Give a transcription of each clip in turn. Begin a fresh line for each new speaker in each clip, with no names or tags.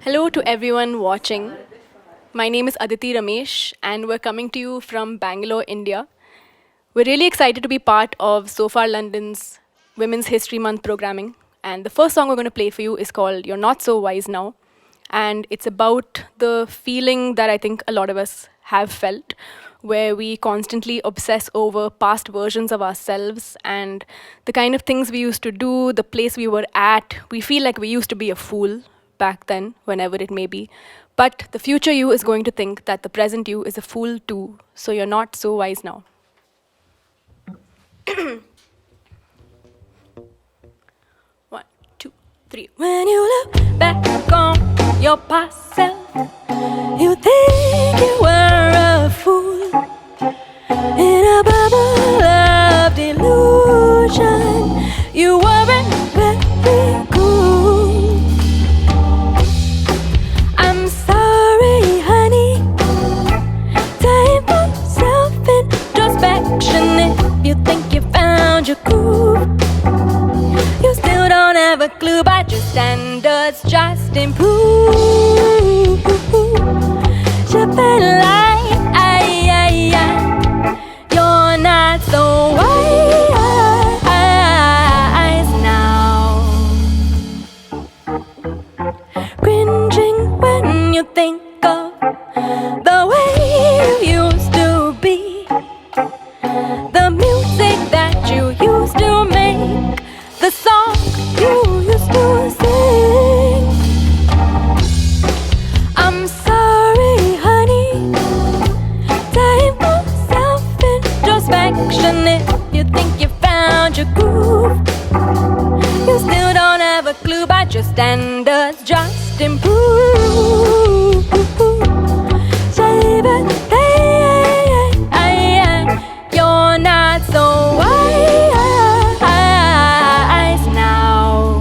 Hello to everyone watching. My name is Aditi Ramesh, and we're coming to you from Bangalore, India. We're really excited to be part of Sofar London's Women's History Month programming. And the first song we're going to play for you is called You're Not So Wise Now. And it's about the feeling that I think a lot of us have felt, where we constantly obsess over past versions of ourselves and the kind of things we used to do, the place we were at. We feel like we used to be a fool back then, whenever it may be. But the future you is going to think that the present you is a fool too. So you're not so wise now. One, two, three. When you look back on your past self, you think you were a fool in a bubble of delusion. You weren't very cool. I'm sorry, honey. Time for self-introspection. If you think you found your groove, you still don't have a clue, but your standards just improve. Japan life, you're not so wise now. Cringing when you think of the way you used to be, the music that you used to make, the song you used to sing. I'm sorry, honey. Time for self-introspection. If you think you found your groove, you still don't have a clue, but your standards just improve. You're not so wise now.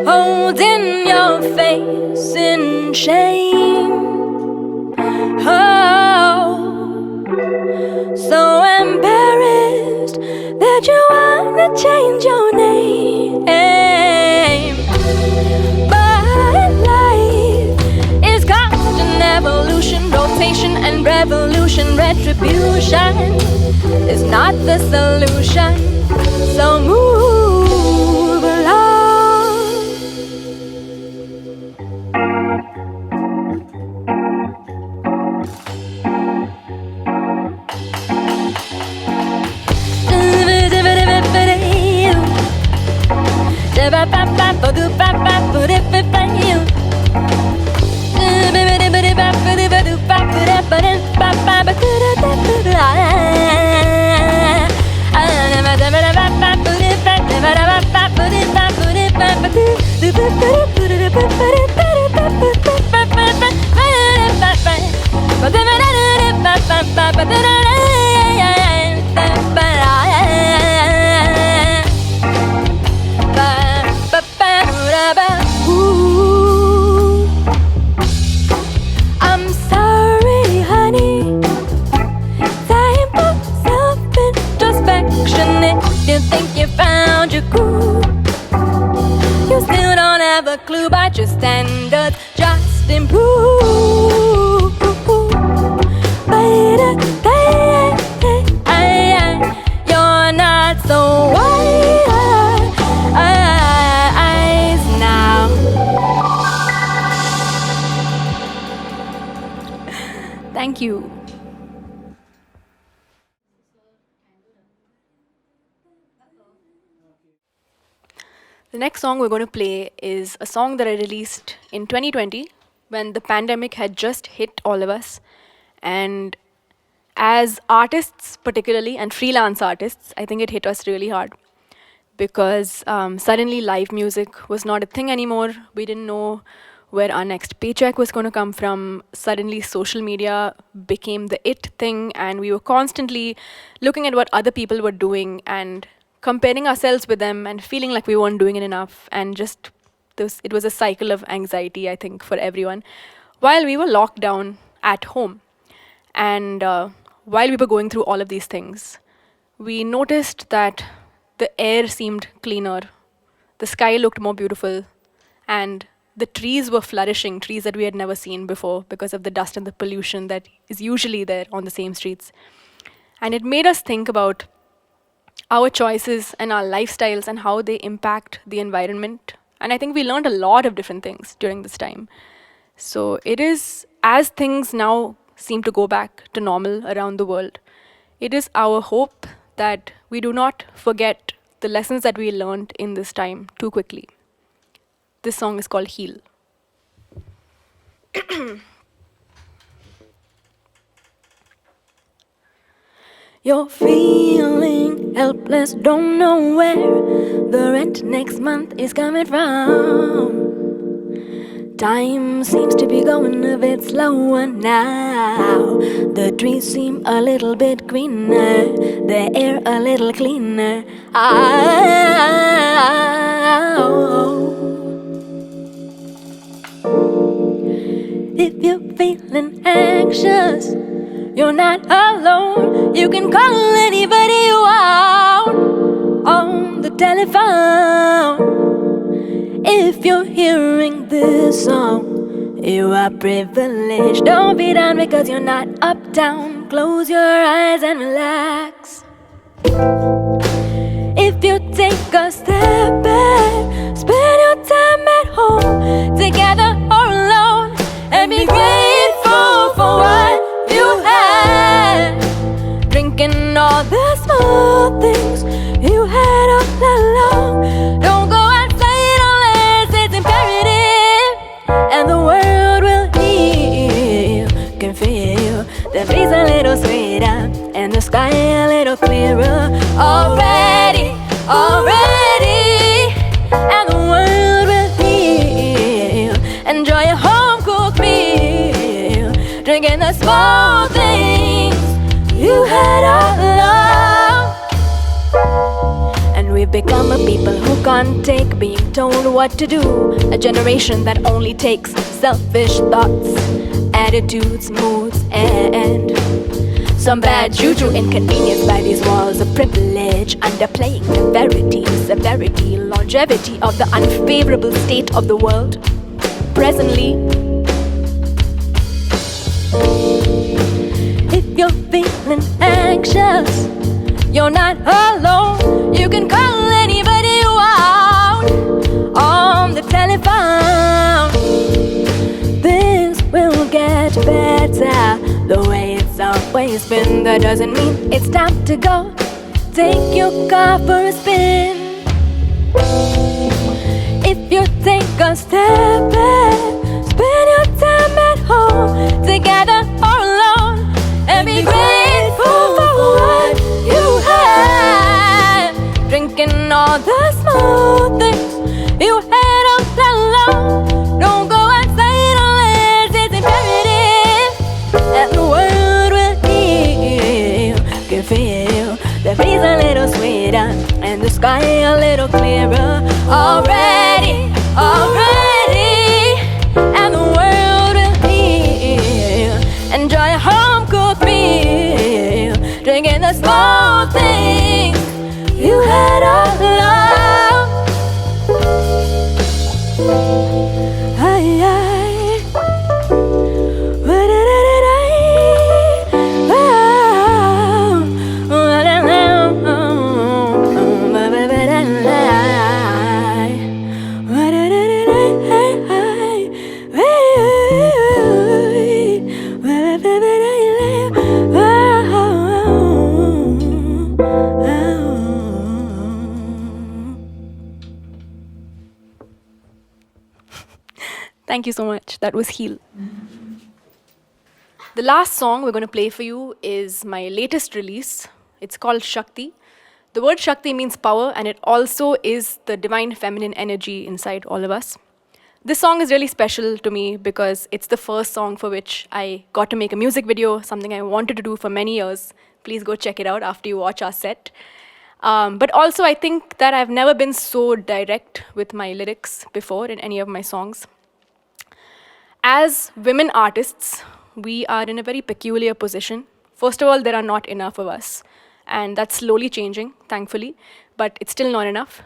Holding your face in shame. Oh, so embarrassed that you wanna change your name. But life is constant evolution, rotation and revolution. Retribution is not the solution. So move along. I'm sorry, honey. Time for self-introspection. If you think you found your groove, you still don't have a clue, but your standards just improve. You're not so wise now. Thank you. The next song we're going to play is a song that I released in 2020 when the pandemic had just hit all of us. And as artists, particularly, and freelance artists, I think it hit us really hard because suddenly live music was not a thing anymore. We didn't know where our next paycheck was going to come from. Suddenly, social media became the it thing, and we were constantly looking at what other people were doing and comparing ourselves with them and feeling like we weren't doing it enough. And just it was a cycle of anxiety, I think, for everyone while we were locked down at home. And while we were going through all of these things, we noticed that the air seemed cleaner, the sky looked more beautiful, and the trees were flourishing, trees that we had never seen before because of the dust and the pollution that is usually there on the same streets. And it made us think about our choices and our lifestyles and how they impact the environment. And I think we learned a lot of different things during this time. So it is, as things now seem to go back to normal around the world, it is our hope that we do not forget the lessons that we learned in this time too quickly. This song is called Heal. You're feeling helpless, don't know where the rent next month is coming from. Time seems to be going a bit slower now. The trees seem a little bit greener, the air a little cleaner. If you're feeling anxious, you're not alone. You can call anybody you want on the telephone. If you're hearing this song, you are privileged. Don't be down because you're not uptown. Close your eyes and relax. If you take a step back, spend your time at home, together or alone, and be grateful for what you had. Drinking all the small things you had all along. Don't go outside unless it's imperative, and the world will heal. Can feel the breeze a little sweeter and the sky a little clearer. Already, and the world will heal. Enjoy a home cooked meal, drinking the small things you had all along. And we've become a people who can't take being told what to do. A generation that only takes selfish thoughts, attitudes, moods, and some bad juju inconvenienced by these walls of privilege, underplaying the verity, severity, longevity of the unfavorable state of the world presently. If you're feeling anxious, you're not alone. You can call anybody you want on the telephone. Things will get better the way it's always been. That doesn't mean it's time to go. Take your car for a spin. If you take a step back, spend your time at home, together or alone, and be grateful for what you had. Drinking all the small things you had all along. Don't go outside unless it's imperative, and the world will heal. Can feel the breeze a little sweeter and the sky a little clearer. Already, and the world will heal. Enjoy a home cooked meal, drinking the small things you had all along. Ay, ay. Thank you so much. That was Heal. The last song we're going to play for you is my latest release. It's called Shakti. The word Shakti means power, and it also is the divine feminine energy inside all of us. This song is really special to me because it's the first song for which I got to make a music video, something I wanted to do for many years. Please go check it out after you watch our set. But also, I think that I've never been so direct with my lyrics before in any of my songs. As women artists, we are in a very peculiar position. First of all, there are not enough of us, and that's slowly changing, thankfully, but it's still not enough.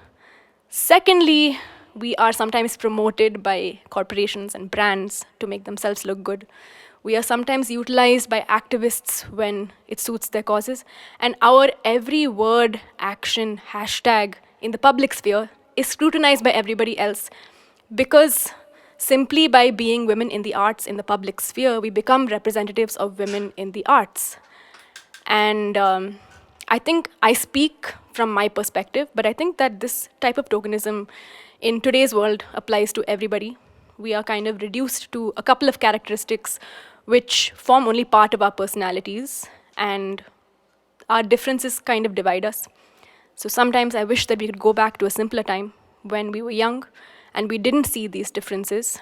Secondly, we are sometimes promoted by corporations and brands to make themselves look good. We are sometimes utilized by activists when it suits their causes. And our every word, action, hashtag in the public sphere is scrutinized by everybody else because simply by being women in the arts in the public sphere, we become representatives of women in the arts. And I think I speak from my perspective, but I think that this type of tokenism in today's world applies to everybody. We are kind of reduced to a couple of characteristics which form only part of our personalities, and our differences kind of divide us. So sometimes I wish that we could go back to a simpler time when we were young and we didn't see these differences.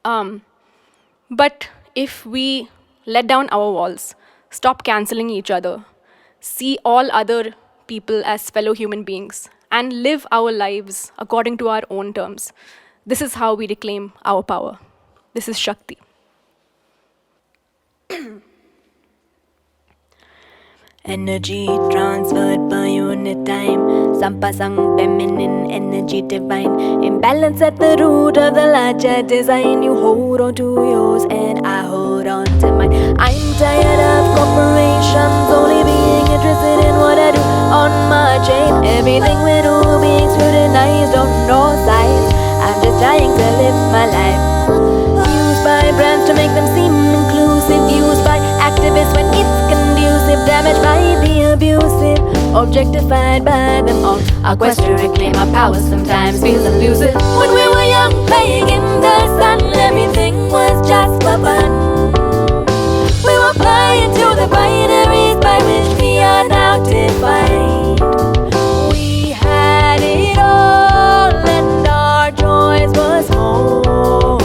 But if we let down our walls, stop canceling each other, see all other people as fellow human beings, and live our lives according to our own terms, this is how we reclaim our power. This is Shakti.
Energy transferred per unit time. Sampasang feminine energy divine. Imbalance at the root of the larger design. You hold on to yours and I hold on to mine. I'm tired of corporations only being interested in what I do on my chain. Everything we do being scrutinized on all sides. I'm just trying to live my life. Used by brands to make them seem inclusive. Used by activists when it's conducive. Damaged by the abusive. Objectified by them all. Our quest to reclaim our power sometimes feels elusive. When we were young, playing in the sun, everything was just for fun. We were blind to the binaries by which we are now defined. We had it all and our choice was home.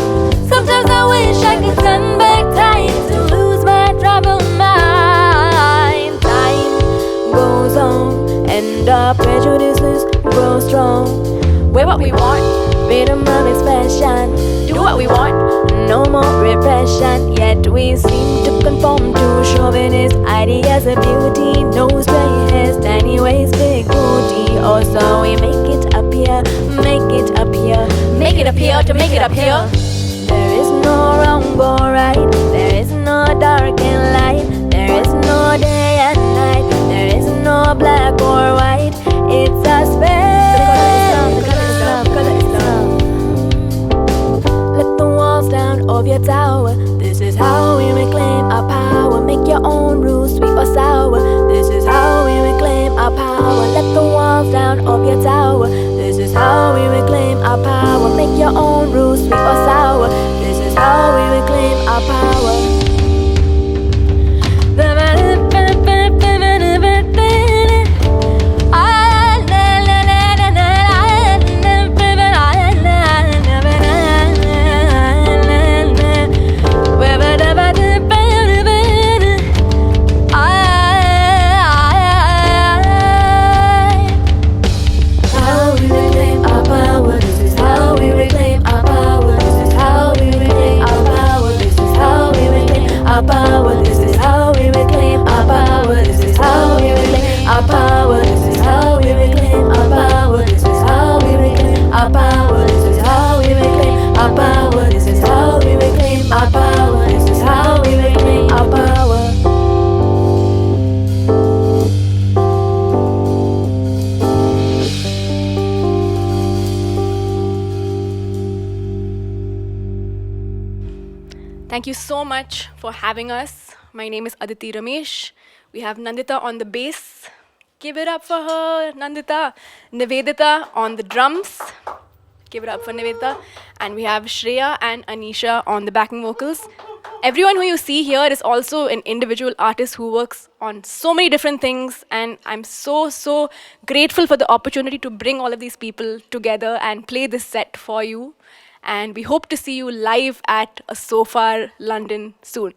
Sometimes I wish I could turn back time to lose my troubled mind. Time goes on and our prejudices grow strong. We're what we want, freedom of expression. Do what we want, no more repression. Yet we seem to conform to chauvinist ideas of beauty. No stray hairs, tiny waist, big booty. Or so we make it appear, make it appear, make it appear to make it appear. There is no wrong or right. There is no dark and light. There is no day and night. There is no black or white. It's a spell. The color is love, the color is love. Let the walls down of your tower. This is how we reclaim our power. Make your own rules, sweet or sour. This is how we reclaim our power. Let the walls down of your tower. This is how we reclaim our power. Make your own rules, sweet or sour. This is how we reclaim our power.
Thank you so much for having us. My name is Aditi Ramesh. We have Nandita on the bass. Give it up for her, Nandita. Nivedita on the drums. Give it up for Nivedita. And we have Shreya and Anisha on the backing vocals. Everyone who you see here is also an individual artist who works on so many different things, and I'm so grateful for the opportunity to bring all of these people together and play this set for you. And we hope to see you live at a Sofar London soon.